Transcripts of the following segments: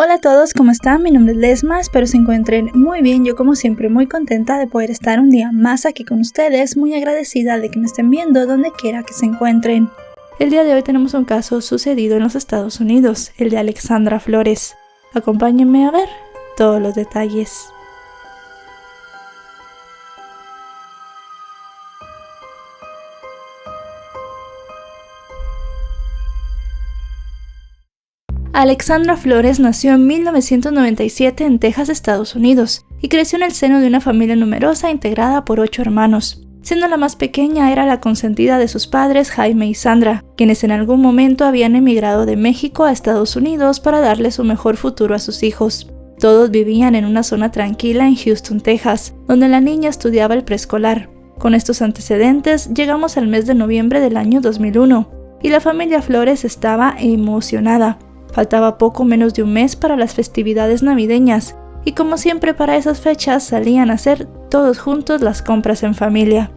Hola a todos, ¿cómo están? Mi nombre es Lesma, espero se encuentren muy bien. Yo como siempre muy contenta de poder estar un día más aquí con ustedes, muy agradecida de que me estén viendo donde quiera que se encuentren. El día de hoy tenemos un caso sucedido en los Estados Unidos, el de Alexandra Flores. Acompáñenme a ver todos los detalles. Alexandra Flores nació en 1997 en Texas, Estados Unidos, y creció en el seno de una familia numerosa integrada por 8 hermanos. Siendo la más pequeña, era la consentida de sus padres Jaime y Sandra, quienes en algún momento habían emigrado de México a Estados Unidos para darles un mejor futuro a sus hijos. Todos vivían en una zona tranquila en Houston, Texas, donde la niña estudiaba el preescolar. Con estos antecedentes, llegamos al mes de noviembre del año 2001, y la familia Flores estaba emocionada. Faltaba poco menos de un mes para las festividades navideñas, y como siempre para esas fechas salían a hacer todos juntos las compras en familia.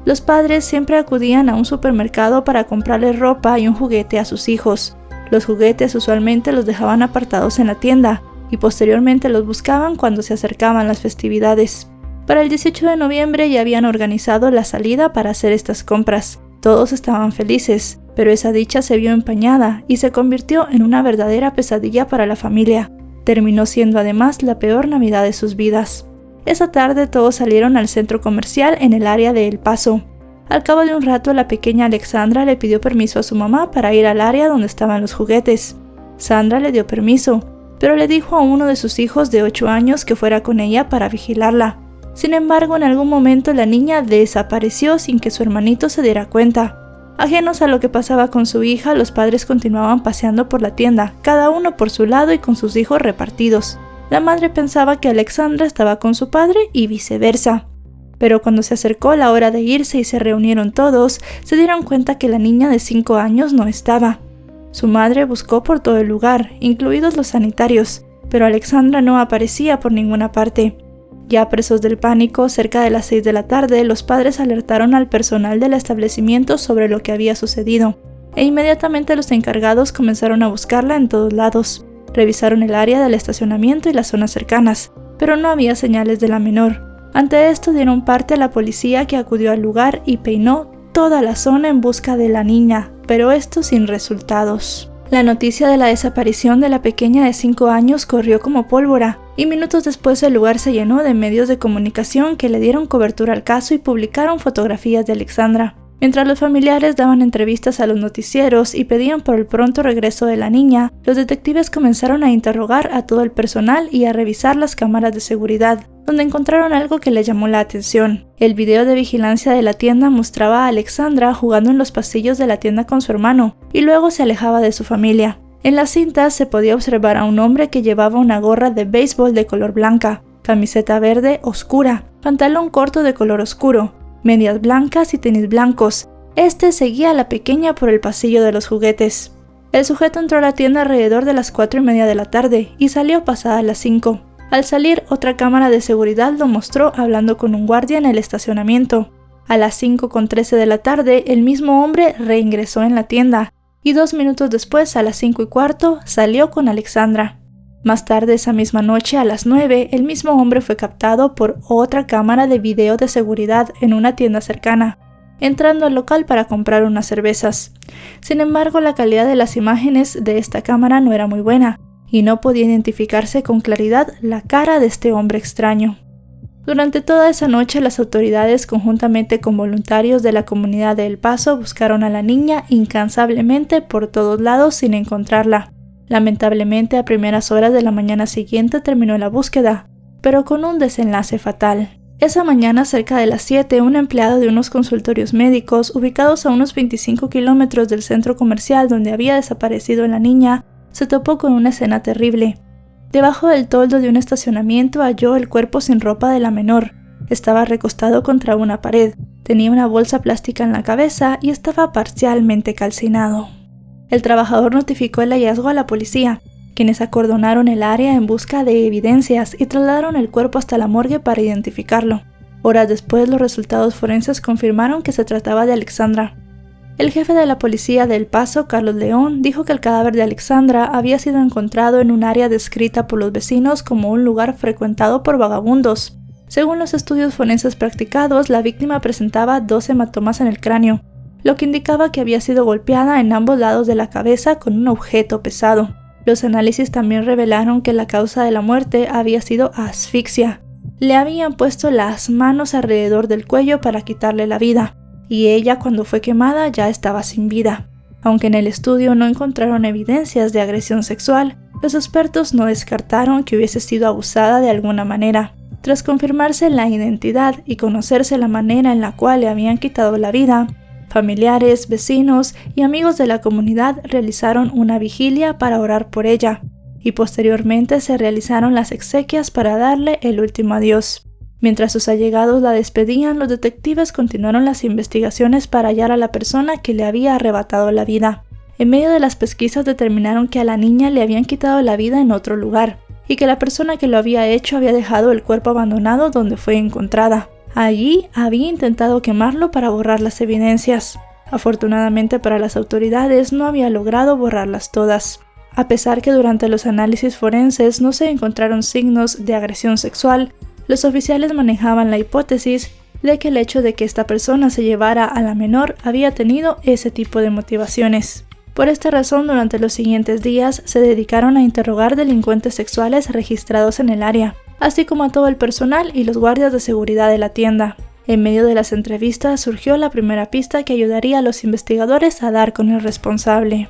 Los padres siempre acudían a un supermercado para comprarle ropa y un juguete a sus hijos. Los juguetes usualmente los dejaban apartados en la tienda, y posteriormente los buscaban cuando se acercaban las festividades. Para el 18 de noviembre ya habían organizado la salida para hacer estas compras. Todos estaban felices, pero esa dicha se vio empañada y se convirtió en una verdadera pesadilla para la familia. Terminó siendo además la peor Navidad de sus vidas. Esa tarde todos salieron al centro comercial en el área de El Paso. Al cabo de un rato la pequeña Alexandra le pidió permiso a su mamá para ir al área donde estaban los juguetes. Sandra le dio permiso, pero le dijo a uno de sus hijos de 8 años que fuera con ella para vigilarla. Sin embargo, en algún momento la niña desapareció sin que su hermanito se diera cuenta. Ajenos a lo que pasaba con su hija, los padres continuaban paseando por la tienda, cada uno por su lado y con sus hijos repartidos. La madre pensaba que Alexandra estaba con su padre y viceversa. Pero cuando se acercó la hora de irse y se reunieron todos, se dieron cuenta que la niña de 5 años no estaba. Su madre buscó por todo el lugar, incluidos los sanitarios, pero Alexandra no aparecía por ninguna parte. Ya presos del pánico, cerca de las 6 de la tarde, los padres alertaron al personal del establecimiento sobre lo que había sucedido, e inmediatamente los encargados comenzaron a buscarla en todos lados. Revisaron el área del estacionamiento y las zonas cercanas, pero no había señales de la menor. Ante esto dieron parte a la policía, que acudió al lugar y peinó toda la zona en busca de la niña, pero esto sin resultados. La noticia de la desaparición de la pequeña de 5 años corrió como pólvora, y minutos después el lugar se llenó de medios de comunicación que le dieron cobertura al caso y publicaron fotografías de Alexandra. Mientras los familiares daban entrevistas a los noticieros y pedían por el pronto regreso de la niña, los detectives comenzaron a interrogar a todo el personal y a revisar las cámaras de seguridad, donde encontraron algo que les llamó la atención. El video de vigilancia de la tienda mostraba a Alexandra jugando en los pasillos de la tienda con su hermano, y luego se alejaba de su familia. En las cintas se podía observar a un hombre que llevaba una gorra de béisbol de color blanca, camiseta verde oscura, pantalón corto de color oscuro, medias blancas y tenis blancos. Este seguía a la pequeña por el pasillo de los juguetes. El sujeto entró a la tienda alrededor de las 4:30 de la tarde y salió pasadas las 5. Al salir, otra cámara de seguridad lo mostró hablando con un guardia en el estacionamiento. A las 5:13 de la tarde, el mismo hombre reingresó en la tienda, y 2 minutos después, a las 5:15, salió con Alexandra. Más tarde esa misma noche, a las 9, el mismo hombre fue captado por otra cámara de video de seguridad en una tienda cercana, entrando al local para comprar unas cervezas. Sin embargo, la calidad de las imágenes de esta cámara no era muy buena, y no podía identificarse con claridad la cara de este hombre extraño. Durante toda esa noche, las autoridades, conjuntamente con voluntarios de la comunidad de El Paso, buscaron a la niña incansablemente por todos lados sin encontrarla. Lamentablemente, a primeras horas de la mañana siguiente terminó la búsqueda, pero con un desenlace fatal. Esa mañana, cerca de las 7, un empleado de unos consultorios médicos, ubicados a unos 25 kilómetros del centro comercial donde había desaparecido la niña, se topó con una escena terrible. Debajo del toldo de un estacionamiento halló el cuerpo sin ropa de la menor. Estaba recostado contra una pared, tenía una bolsa plástica en la cabeza y estaba parcialmente calcinado. El trabajador notificó el hallazgo a la policía, quienes acordonaron el área en busca de evidencias y trasladaron el cuerpo hasta la morgue para identificarlo. Horas después, los resultados forenses confirmaron que se trataba de Alexandra. El jefe de la policía de El Paso, Carlos León, dijo que el cadáver de Alexandra había sido encontrado en un área descrita por los vecinos como un lugar frecuentado por vagabundos. Según los estudios forenses practicados, la víctima presentaba 2 hematomas en el cráneo, lo que indicaba que había sido golpeada en ambos lados de la cabeza con un objeto pesado. Los análisis también revelaron que la causa de la muerte había sido asfixia. Le habían puesto las manos alrededor del cuello para quitarle la vida, y ella, cuando fue quemada, ya estaba sin vida. Aunque en el estudio no encontraron evidencias de agresión sexual, los expertos no descartaron que hubiese sido abusada de alguna manera. Tras confirmarse la identidad y conocerse la manera en la cual le habían quitado la vida, familiares, vecinos y amigos de la comunidad realizaron una vigilia para orar por ella, y posteriormente se realizaron las exequias para darle el último adiós. Mientras sus allegados la despedían, los detectives continuaron las investigaciones para hallar a la persona que le había arrebatado la vida. En medio de las pesquisas determinaron que a la niña le habían quitado la vida en otro lugar, y que la persona que lo había hecho había dejado el cuerpo abandonado donde fue encontrada. Allí había intentado quemarlo para borrar las evidencias. Afortunadamente para las autoridades no había logrado borrarlas todas. A pesar que durante los análisis forenses no se encontraron signos de agresión sexual, los oficiales manejaban la hipótesis de que el hecho de que esta persona se llevara a la menor había tenido ese tipo de motivaciones. Por esta razón, durante los siguientes días se dedicaron a interrogar delincuentes sexuales registrados en el área, así como a todo el personal y los guardias de seguridad de la tienda. En medio de las entrevistas surgió la primera pista que ayudaría a los investigadores a dar con el responsable.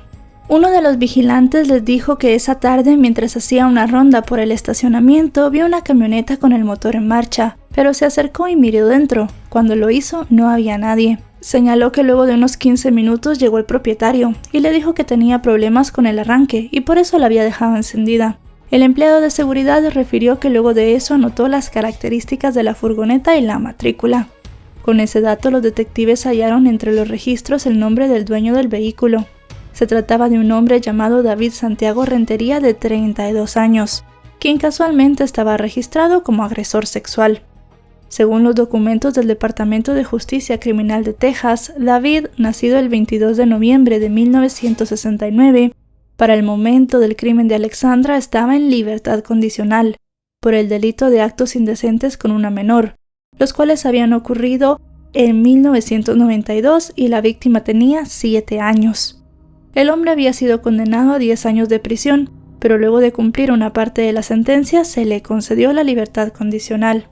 Uno de los vigilantes les dijo que esa tarde, mientras hacía una ronda por el estacionamiento, vio una camioneta con el motor en marcha, pero se acercó y miró dentro. Cuando lo hizo, no había nadie. Señaló que luego de unos 15 minutos llegó el propietario y le dijo que tenía problemas con el arranque y por eso la había dejado encendida. El empleado de seguridad refirió que luego de eso anotó las características de la furgoneta y la matrícula. Con ese dato, los detectives hallaron entre los registros el nombre del dueño del vehículo. Se trataba de un hombre llamado David Santiago Rentería, de 32 años, quien casualmente estaba registrado como agresor sexual. Según los documentos del Departamento de Justicia Criminal de Texas, David, nacido el 22 de noviembre de 1969, para el momento del crimen de Alexandra estaba en libertad condicional por el delito de actos indecentes con una menor, los cuales habían ocurrido en 1992 y la víctima tenía 7 años. El hombre había sido condenado a 10 años de prisión, pero luego de cumplir una parte de la sentencia se le concedió la libertad condicional.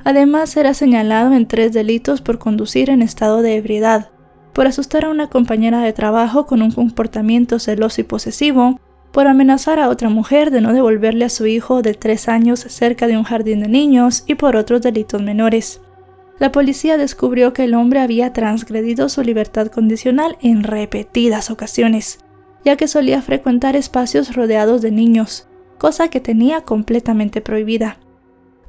Además, era señalado en 3 delitos por conducir en estado de ebriedad, por asustar a una compañera de trabajo con un comportamiento celoso y posesivo, por amenazar a otra mujer de no devolverle a su hijo de 3 años cerca de un jardín de niños y por otros delitos menores. La policía descubrió que el hombre había transgredido su libertad condicional en repetidas ocasiones, ya que solía frecuentar espacios rodeados de niños, cosa que tenía completamente prohibida.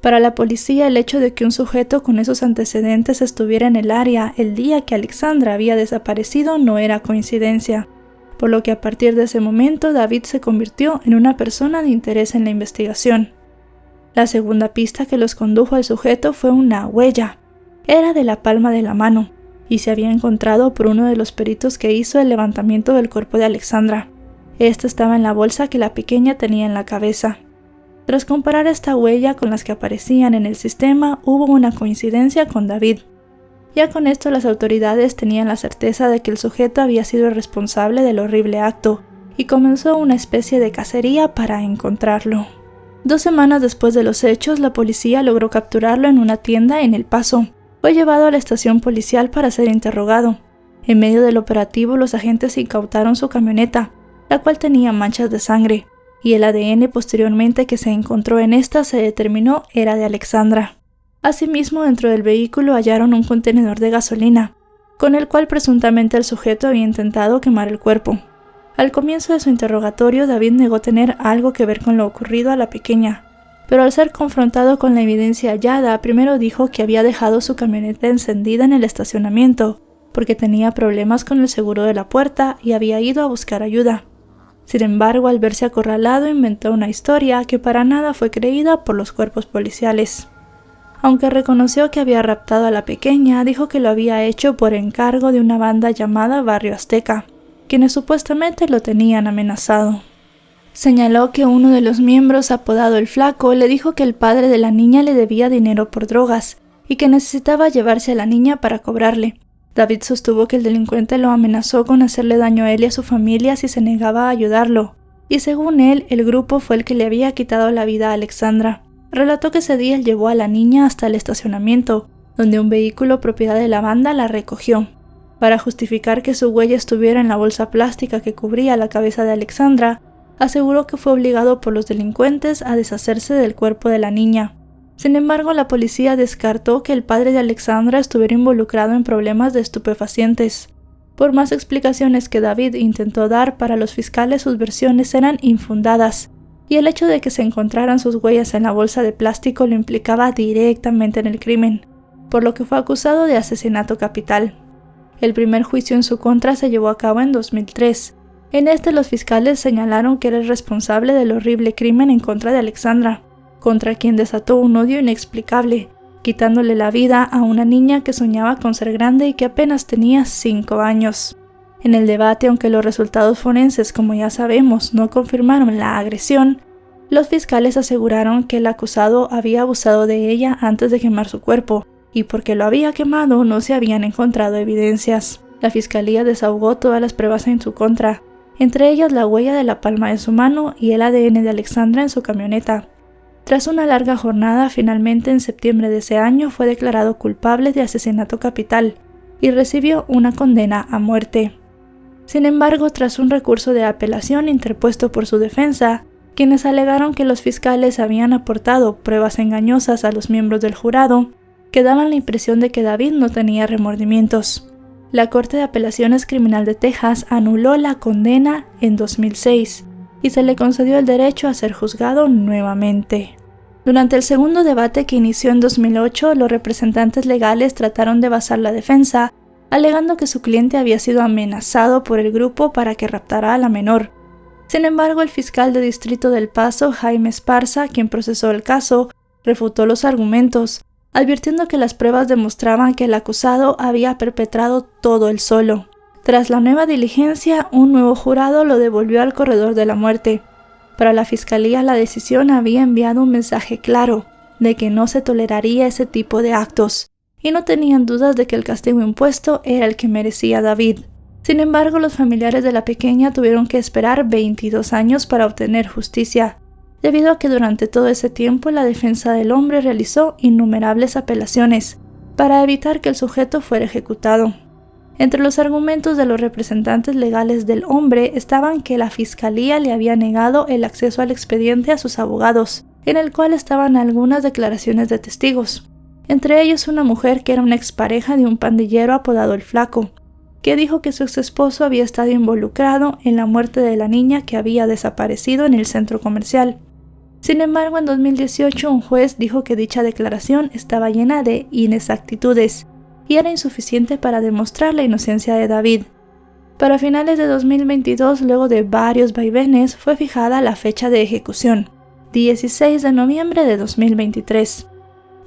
Para la policía, el hecho de que un sujeto con esos antecedentes estuviera en el área el día que Alexandra había desaparecido no era coincidencia, por lo que a partir de ese momento David se convirtió en una persona de interés en la investigación. La segunda pista que los condujo al sujeto fue una huella. Era de la palma de la mano y se había encontrado por uno de los peritos que hizo el levantamiento del cuerpo de Alexandra. Esta estaba en la bolsa que la pequeña tenía en la cabeza. Tras comparar esta huella con las que aparecían en el sistema, hubo una coincidencia con David. Ya con esto las autoridades tenían la certeza de que el sujeto había sido el responsable del horrible acto y comenzó una especie de cacería para encontrarlo. 2 semanas después de los hechos, la policía logró capturarlo en una tienda en El Paso. Fue llevado a la estación policial para ser interrogado. En medio del operativo, los agentes incautaron su camioneta, la cual tenía manchas de sangre, y el ADN posteriormente que se encontró en esta se determinó era de Alexandra. Asimismo, dentro del vehículo hallaron un contenedor de gasolina, con el cual presuntamente el sujeto había intentado quemar el cuerpo. Al comienzo de su interrogatorio, David negó tener algo que ver con lo ocurrido a la pequeña, pero al ser confrontado con la evidencia hallada, primero dijo que había dejado su camioneta encendida en el estacionamiento porque tenía problemas con el seguro de la puerta y había ido a buscar ayuda. Sin embargo, al verse acorralado, inventó una historia que para nada fue creída por los cuerpos policiales. Aunque reconoció que había raptado a la pequeña, dijo que lo había hecho por encargo de una banda llamada Barrio Azteca, quienes supuestamente lo tenían amenazado. Señaló que uno de los miembros, apodado El Flaco, le dijo que el padre de la niña le debía dinero por drogas y que necesitaba llevarse a la niña para cobrarle. David sostuvo que el delincuente lo amenazó con hacerle daño a él y a su familia si se negaba a ayudarlo, y según él, el grupo fue el que le había quitado la vida a Alexandra. Relató que ese día él llevó a la niña hasta el estacionamiento, donde un vehículo propiedad de la banda la recogió. Para justificar que su huella estuviera en la bolsa plástica que cubría la cabeza de Alexandra, aseguró que fue obligado por los delincuentes a deshacerse del cuerpo de la niña. Sin embargo, la policía descartó que el padre de Alexandra estuviera involucrado en problemas de estupefacientes. Por más explicaciones que David intentó dar, para los fiscales sus versiones eran infundadas, y el hecho de que se encontraran sus huellas en la bolsa de plástico lo implicaba directamente en el crimen, por lo que fue acusado de asesinato capital. El primer juicio en su contra se llevó a cabo en 2003. En este, los fiscales señalaron que era el responsable del horrible crimen en contra de Alexandra, contra quien desató un odio inexplicable, quitándole la vida a una niña que soñaba con ser grande y que apenas tenía 5 años. En el debate, aunque los resultados forenses, como ya sabemos, no confirmaron la agresión, los fiscales aseguraron que el acusado había abusado de ella antes de quemar su cuerpo, y porque lo había quemado no se habían encontrado evidencias. La fiscalía desahogó todas las pruebas en su contra, entre ellas la huella de la palma de su mano y el ADN de Alexandra en su camioneta. Tras una larga jornada, finalmente en septiembre de ese año fue declarado culpable de asesinato capital y recibió una condena a muerte. Sin embargo, tras un recurso de apelación interpuesto por su defensa, quienes alegaron que los fiscales habían aportado pruebas engañosas a los miembros del jurado, que daban la impresión de que David no tenía remordimientos. La Corte de Apelaciones Criminal de Texas anuló la condena en 2006 y se le concedió el derecho a ser juzgado nuevamente. Durante el segundo debate, que inició en 2008, los representantes legales trataron de basar la defensa, alegando que su cliente había sido amenazado por el grupo para que raptara a la menor. Sin embargo, el fiscal de distrito del Paso, Jaime Esparza, quien procesó el caso, refutó los argumentos, advirtiendo que las pruebas demostraban que el acusado había perpetrado todo él solo. Tras la nueva diligencia, un nuevo jurado lo devolvió al corredor de la muerte. Para la fiscalía, la decisión había enviado un mensaje claro de que no se toleraría ese tipo de actos, y no tenían dudas de que el castigo impuesto era el que merecía David. Sin embargo, los familiares de la pequeña tuvieron que esperar 22 años para obtener justicia, debido a que durante todo ese tiempo la defensa del hombre realizó innumerables apelaciones para evitar que el sujeto fuera ejecutado. Entre los argumentos de los representantes legales del hombre estaban que la fiscalía le había negado el acceso al expediente a sus abogados, en el cual estaban algunas declaraciones de testigos, entre ellos una mujer que era una expareja de un pandillero apodado El Flaco, que dijo que su exesposo había estado involucrado en la muerte de la niña que había desaparecido en el centro comercial. Sin embargo, en 2018 un juez dijo que dicha declaración estaba llena de inexactitudes y era insuficiente para demostrar la inocencia de David. Para finales de 2022, luego de varios vaivenes, fue fijada la fecha de ejecución, 16 de noviembre de 2023.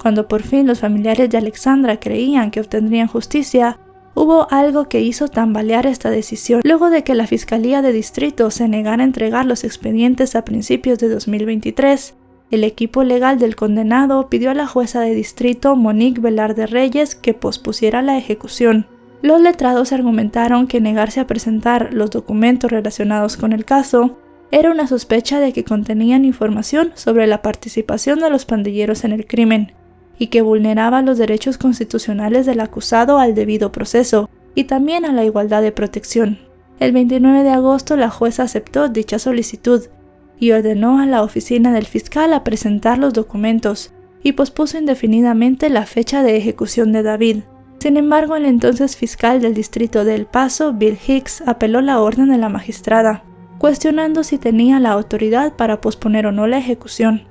Cuando por fin los familiares de Alexandra creían que obtendrían justicia, hubo algo que hizo tambalear esta decisión. Luego de que la Fiscalía de Distrito se negara a entregar los expedientes a principios de 2023, el equipo legal del condenado pidió a la jueza de distrito Monique Velarde Reyes que pospusiera la ejecución. Los letrados argumentaron que negarse a presentar los documentos relacionados con el caso era una sospecha de que contenían información sobre la participación de los pandilleros en el crimen, y que vulneraba los derechos constitucionales del acusado al debido proceso y también a la igualdad de protección. El 29 de agosto la jueza aceptó dicha solicitud y ordenó a la oficina del fiscal a presentar los documentos y pospuso indefinidamente la fecha de ejecución de David. Sin embargo, el entonces fiscal del distrito de El Paso, Bill Hicks, apeló la orden de la magistrada, cuestionando si tenía la autoridad para posponer o no la ejecución.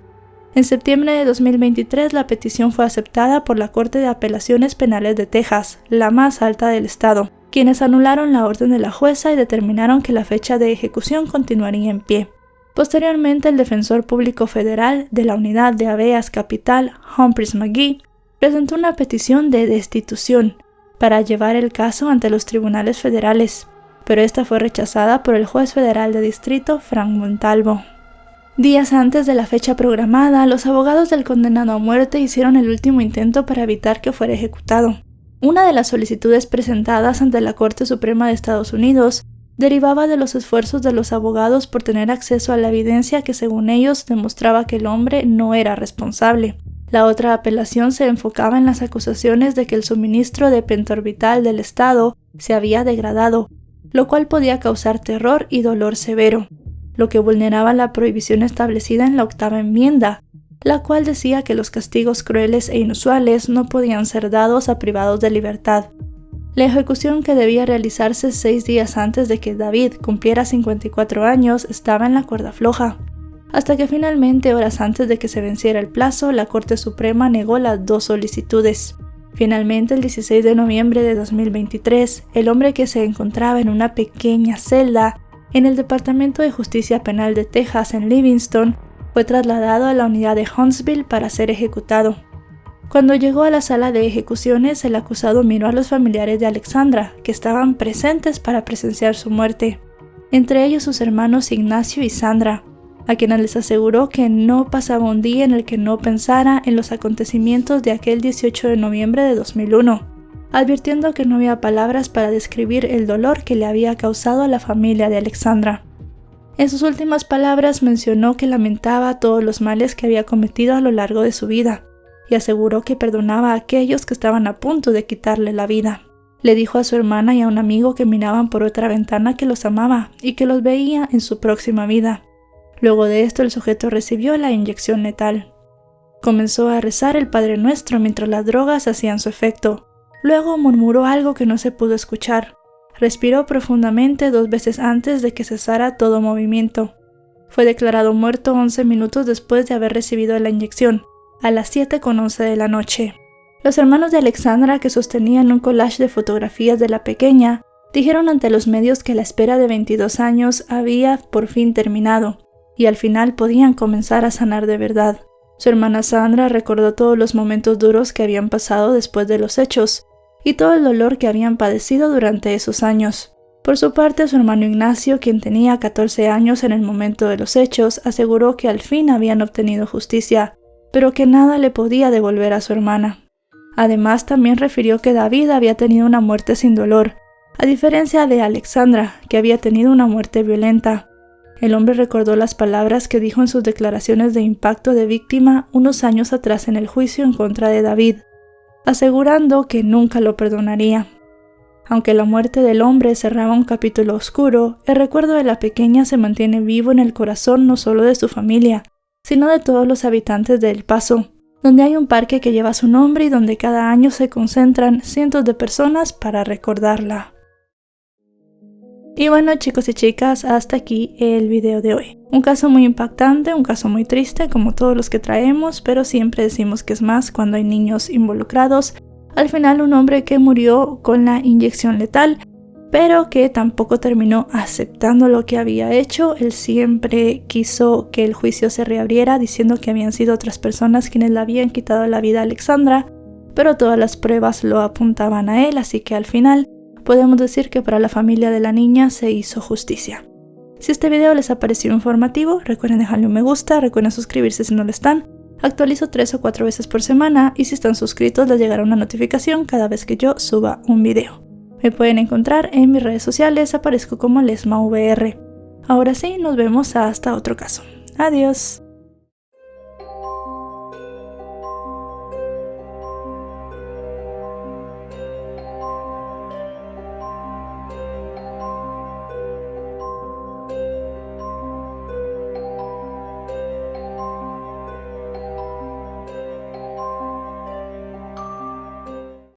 En septiembre de 2023, la petición fue aceptada por la Corte de Apelaciones Penales de Texas, la más alta del estado, quienes anularon la orden de la jueza y determinaron que la fecha de ejecución continuaría en pie. Posteriormente, el defensor público federal de la unidad de habeas capital, Humphreys McGee, presentó una petición de destitución para llevar el caso ante los tribunales federales, pero esta fue rechazada por el juez federal de distrito Frank Montalvo. Días antes de la fecha programada, los abogados del condenado a muerte hicieron el último intento para evitar que fuera ejecutado. Una de las solicitudes presentadas ante la Corte Suprema de Estados Unidos derivaba de los esfuerzos de los abogados por tener acceso a la evidencia que, según ellos, demostraba que el hombre no era responsable. La otra apelación se enfocaba en las acusaciones de que el suministro de pentorbital del Estado se había degradado, lo cual podía causar terror y dolor severo, lo que vulneraba la prohibición establecida en la 8ª enmienda, la cual decía que los castigos crueles e inusuales no podían ser dados a privados de libertad. La ejecución, que debía realizarse 6 días antes de que David cumpliera 54 años, estaba en la cuerda floja, hasta que finalmente, horas antes de que se venciera el plazo, la Corte Suprema negó las 2 solicitudes. Finalmente, el 16 de noviembre de 2023, el hombre, que se encontraba en una pequeña celda en el Departamento de Justicia Penal de Texas en Livingston, fue trasladado a la unidad de Huntsville para ser ejecutado. Cuando llegó a la sala de ejecuciones, el acusado miró a los familiares de Alexandra, que estaban presentes para presenciar su muerte, entre ellos sus hermanos Ignacio y Sandra, a quienes les aseguró que no pasaba un día en el que no pensara en los acontecimientos de aquel 18 de noviembre de 2001, advirtiendo que no había palabras para describir el dolor que le había causado a la familia de Alexandra. En sus últimas palabras mencionó que lamentaba todos los males que había cometido a lo largo de su vida, y aseguró que perdonaba a aquellos que estaban a punto de quitarle la vida. Le dijo a su hermana y a un amigo que miraban por otra ventana que los amaba y que los veía en su próxima vida. Luego de esto, el sujeto recibió la inyección letal. Comenzó a rezar el Padre Nuestro mientras las drogas hacían su efecto. Luego murmuró algo que no se pudo escuchar. Respiró profundamente 2 veces antes de que cesara todo movimiento. Fue declarado muerto 11 minutos después de haber recibido la inyección, a las 7:11 de la noche. Los hermanos de Alexandra, que sostenían un collage de fotografías de la pequeña, dijeron ante los medios que la espera de 22 años había por fin terminado, y al final podían comenzar a sanar de verdad. Su hermana Sandra recordó todos los momentos duros que habían pasado después de los hechos, y todo el dolor que habían padecido durante esos años. Por su parte, su hermano Ignacio, quien tenía 14 años en el momento de los hechos, aseguró que al fin habían obtenido justicia, pero que nada le podía devolver a su hermana. Además, también refirió que David había tenido una muerte sin dolor, a diferencia de Alexandra, que había tenido una muerte violenta. El hombre recordó las palabras que dijo en sus declaraciones de impacto de víctima unos años atrás en el juicio en contra de David, asegurando que nunca lo perdonaría. Aunque la muerte del hombre cerraba un capítulo oscuro, el recuerdo de la pequeña se mantiene vivo en el corazón no solo de su familia, sino de todos los habitantes de El Paso, donde hay un parque que lleva su nombre y donde cada año se concentran cientos de personas para recordarla. Y bueno, chicos y chicas, hasta aquí el video de hoy. Un caso muy impactante, un caso muy triste como todos los que traemos, pero siempre decimos que es más cuando hay niños involucrados. Al final, un hombre que murió con la inyección letal, pero que tampoco terminó aceptando lo que había hecho. Él siempre quiso que el juicio se reabriera diciendo que habían sido otras personas quienes le habían quitado la vida a Alexandra, pero todas las pruebas lo apuntaban a él, así que al final podemos decir que para la familia de la niña se hizo justicia. Si este video les ha parecido informativo, recuerden dejarle un me gusta, recuerden suscribirse si no lo están. Actualizo 3 o 4 veces por semana y si están suscritos les llegará una notificación cada vez que yo suba un video. Me pueden encontrar en mis redes sociales, aparezco como LesmaVR. Ahora sí, nos vemos hasta otro caso. Adiós.